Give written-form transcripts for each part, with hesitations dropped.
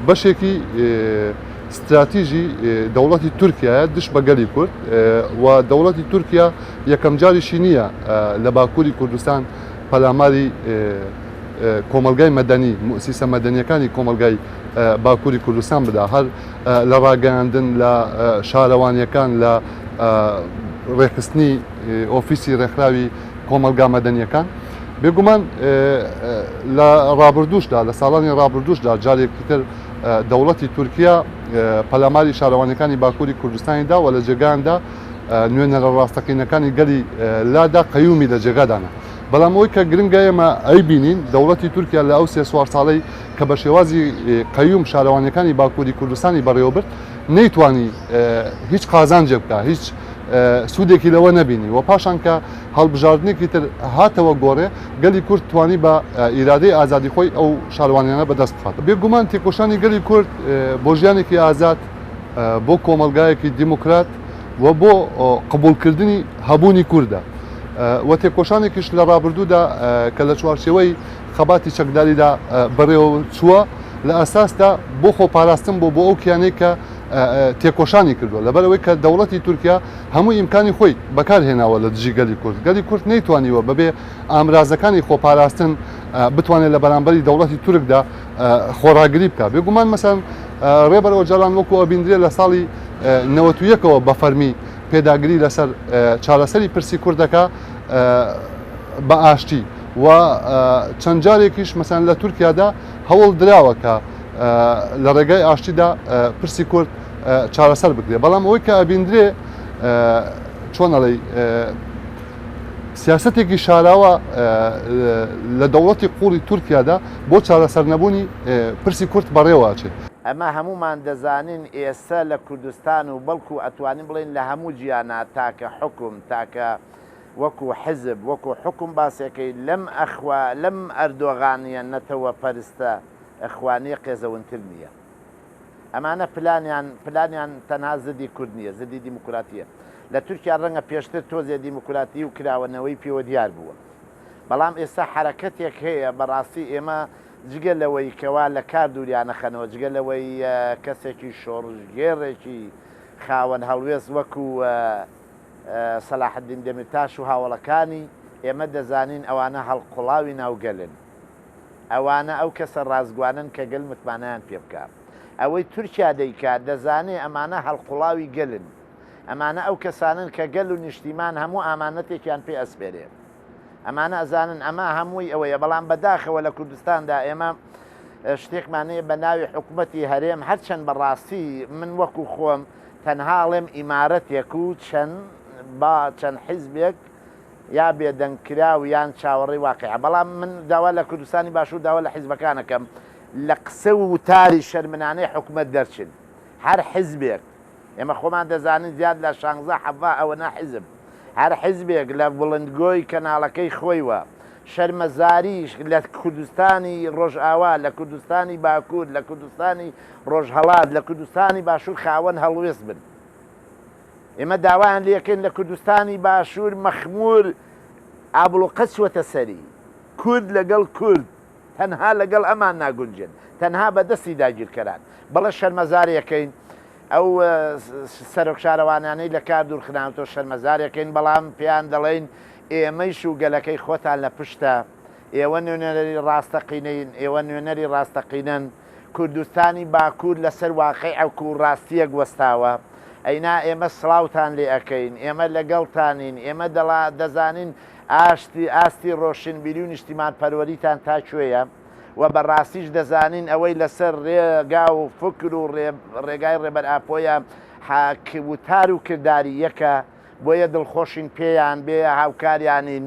بەشێکی استراتیژی دەوڵەتی تورکیایە دشت بە گەلی کورد و دەوڵەتی تورکیا یەکەم جاریشی نییە لە باکووری کوردستان پەلاماری کۆمەلگای مەدەنی موسیسە مەدەنیەکانی کۆمەلگای باکووری کوردستان بدا هەر لە ڕاگەاندن لە شارەوانیەکان لە ڕێخستنی ئۆفیسی ڕێکخراوی کۆمەلگا مەدەنیەکان بێگومان لە ڕابردوشدا لە ساڵانی ڕابردوشدا جارێکی تر دەوڵەتی تورکیا پەلاماری شارەوانەکانی باکووری کوردستانیدا و لە جێگاندا نوێنە لە ڕاستەقینەکانی گەلی لادا قەیومی لە جێگادانە بەڵام ئەوەی کە گرنگە ئێمە ئەی بینین دەوڵەتی تورکیا لە ئەو سێ سوار ساڵەی کە بە شێوازی قەیوم شارەوانەکانی باکووری کوردستانی بەڕێوەبرد نەیتوانی هیچ قازانجێ بکە هیچ سوودێکی لەوە نەبینی و پاشان کە هەڵبژاردنێکی تر هاتەوە گۆڕێ گەلی کورد توانی بە ئیرادەی ئازادی خۆی ئەو شارەوانیانە بەدەست بخاتە بێگومان تێکۆشانی گەلی کورد بۆ ژیانێکی ئازاد بۆ کۆمەلگایەکی دیموکرات و بۆ قبولکردنی هەبوونی کووردە و تێکۆشانێکیش لە ڕابردوودا کە لە چوارچێوەی خەباتی چەکداریدا بەڕێوە چووە لە ئەساسدا بۆ خۆپاراستن بۆ ئەو کیانەی کە تێکۆشانی کردووە لەبەرەوەی کە دەوڵەتی تورکیا هەموو ئیمکانی خۆی بەکارهێناوە لە دژی گەلی کورد گەلی کورد نەیتوانیوە بەبێ ئامرازەکانی خۆپاراستن بتوانێت لە بەرامبەری دەوڵەتی تورکدا خۆراگری بکە بێگومان مەسەن ڕێبەرەوە جاران وەکو ئەبیندرێ لە ساڵی 91ەوە بە فەرمی پێداگری لەسەر چارەسەری پرسی کوردەکە بە ئاشتی و چەند جارێکیش مەسەن لە تورکیادا هەوڵ دراوە کە لە ڕێگای ئاشتیدا پرسی کورد چارەسەر بکرێ بەڵام ئەوەی کە ئەبیندرێ چۆنەڵێ سیاسەتێکی شاراوە لە دەوڵەتی قوڵی تورکیادا بۆ چارەسەر نەبوونی پرسی کورد بەڕێوەچێت ئەمە هەمومان دەزانین ئێستا لە کوردستان و بەڵکو ئەتوانین بڵێن لە هەموو جیانە تاکە حکوم تاکە وەکو حزب وەکو حکوم باسێکەکەی لەم ئەردۆغانیە نەتەوە پەرستە ئەخوانی قێزەونتر نییە ئەمانە پلانیان تەنها زدی کورد نییە زدی دیموکراتیە لە تورکیا ڕەنگە پێشتر تۆزێ دیموکراتی و کراوەنەوەی پێوە دیار بووە بەڵام ئێستا حرەکەتێک هەیە بەڕاستی ئێمە جگە لەوەی کەوا لە کار دووریانە خەنەوە جگە لەوەی کەسێکی شۆڕژگێڕێکی خاوەن هەڵوێز وەکو سەلاحەدین دەمیرتاش و هاوڵەکانی ئێمە دەزانین ئەوانە هەڵقوڵاوی ناوگەلن ئەوانە ئەو کەسە ڕازگوانن کە گەل متمانیان پێ بکە ئەوەی تورکیا دەیکات دەزانێ ئەمانە هەڵقوڵاوی گەلن ئەمانە ئەو کەسانن کە گەل و نیشتیمان هەموو ئامانەتێکیان پێ ئەسپێرێ ئەمانە ئەزانن ئەمە هەمووی ئەوەیە بەڵام بەداخەوە لە کوردستاندا ئێمە شتێکمانەیە بە ناوی حکوومەتی هەرێم هەرچەند بەڕاستی من وەکو خۆم تەنهاڵێم ئیمارەتێک و چەند حیزبێک یا بێدەنگکرا و یان چاوەڕێی واقعە بەڵام من داوا لە کوردستانی باشوور داوا لە حیزبەکانەکەم لە قسە و وتاری شەرمنانەی حکوومەت دەرچن هەر حیزبێک ئێمە خۆمان دەزانین زیاد لە 16 حەڤا ئەوە ناحیزب هەر حیزبێک لە بڵندگۆی کەناڵەکەی خۆیوە شەرمەزاریش لە کوردستانی ڕۆژئاوا لە کوردستانی باکوور لە کوردستانی ڕۆژهەڵات لە کوردستانی باشوور خاوەن هەڵوێست بن ئێمە داوایان لێکن لە کوردستانی باشوور مەخمور ئابڵوقەچوەتە سەری کورد لەگەڵ کورد تەنها لەگەڵ ئەمان ناگونجن تەنها بەدەستی داگیرکەران بەڵە شەرمەزارەکەین ئەو سەرۆک شارەوانانەی لە کار دوورخراوەوە شەرمەزارەکەین بەڵام پێیان دەڵێن ئێمەیش و گەلەکەی خۆتان لە پشتە ئێوە نوێنەری ڕاستەقینەین ئێوە نوێنەری ڕاستەقینەن کوردستانی باکوور لەسەر واقعی ئەو و ڕاستیەک وەستاوە ئەینا ئێمە سڵاوتان لێ ئەەکەین ئێمە لەگەڵتانین ئێمە دەزانین ئاستی ڕۆشنبیری و نیشتیمان پەروەریتان تا کوێیە و بەڕاستیش دەزانین ئەوەی لەسەر ڕێگا و فکر و ڕێگای ڕێبەر ئاپۆیە وتار و کردداری یەکە بۆیە دڵخۆشین پێیان بێ هاوکاریانین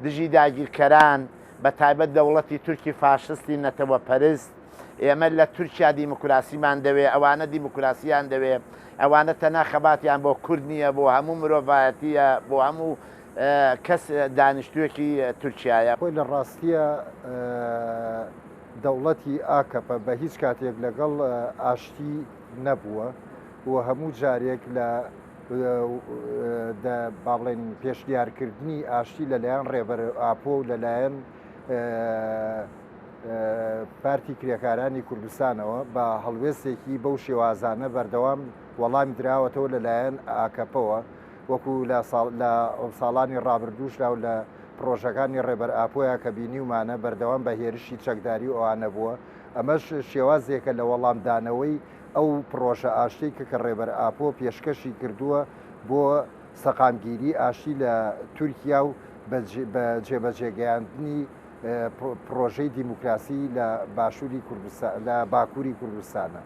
دژی داگیرکەران بە تایبەت دەوڵەتی تورکی فاشستی نەتەوە پەرست ئێمە لە تورکیا دیموکراسیمان دەوێ ئەوانە دیموکراسیان دەوێ ئەوانە تەنها خەباتیان بۆ کورد نییە بۆ هەموو مرۆڤایەتیە بۆ هەموو کەس دانیشتوویەکی تورکیایە خۆی لە ڕاستیە دەوڵەتی ئاکەپە بە هیچ کاتێک لەگەڵ ئاشتی نەبووە و هەموو جارێک لە با بڵێن پێشدیارکردنی ئاشتی لەلایەن ڕێبەر ئاپۆ و لەلایەن پارتی کرێکارانی کوردستانەوە بە هەڵوێستێکی بەو شێوازانە بەردەوام وەڵام دراوەتەوە لەلایەن ئاکەپەوە وەکو لە ساڵانی ڕابردووشدا و لە پرۆژەکانی ڕێبەر ئاپۆیە کە بینیومانە بەردەوام بە هێرشی چەکداری ئەوانە بووە ئەمەش شێوازێکە لە وەڵامدانەوەی ئەو پرۆژە ئاشتی کە ڕێبەر ئاپۆ پێشکەشی کردووە بۆ سەقامگیری ئاشتی لە تورکیا و بە جێبەجێگەیاندنی پرۆژەی دیموکراسی لە باشووری کوردستان لە باکووری کوردستانە.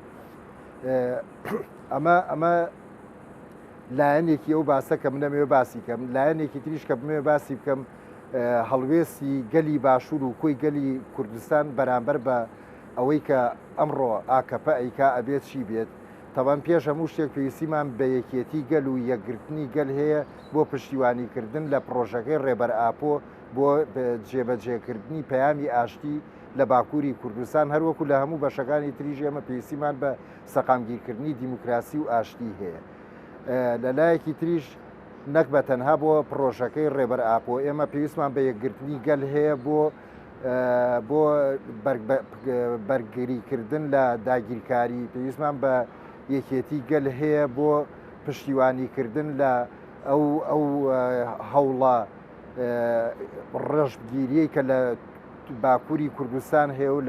ئەمە لایەنێکی ئەو باسە کە من نەمەوێ باسی کەم لایەنێکی تریش کە بمێ باسی بکەم هەڵوێستی گەلی باشوور و کۆی گەلی کوردستان بەرامبەر بە ئەوەی کە ئەمڕۆ ئاکەپە ئەیکا ئەبێت چی بێت تەوان پێش هەموو شتێک پێویستیمان بە یەکێتی گەل و یەکگرتنی گەل هەیە بۆ پشتیوانیکردن لە پرۆژەکەی ڕێبەر ئاپۆ بۆ جێبەجێکردنی پەیامی ئاشتی لە باکووری کوردستان هەروەکو لە هەموو بەشەکانی تریژ ئێمە پێویستیمان بە سەقامگیرکردنی دیموکراسی و ئاشتی هەیە. لەلایەکی تریش نەک بە تەنها بۆ پرۆژەکەی ڕێبەر ئاپۆ ئێمە پێویستمان بە یەکگرتنی گەل هەیە بۆ بەرگریکردن لە داگیرکاری پێویستمان بە یەکێتی گەل هەیە بۆ پشتیوانیکردن لە ئەو هەوڵە ڕەشبگیریەی کە لە باکووری کوردستان هەیە و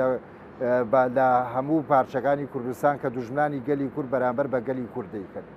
لە هەموو پارچەکانی کوردستان کە دوژمنانی گەلی کورد بەرامبەر بە گەلی کوردەیکرد.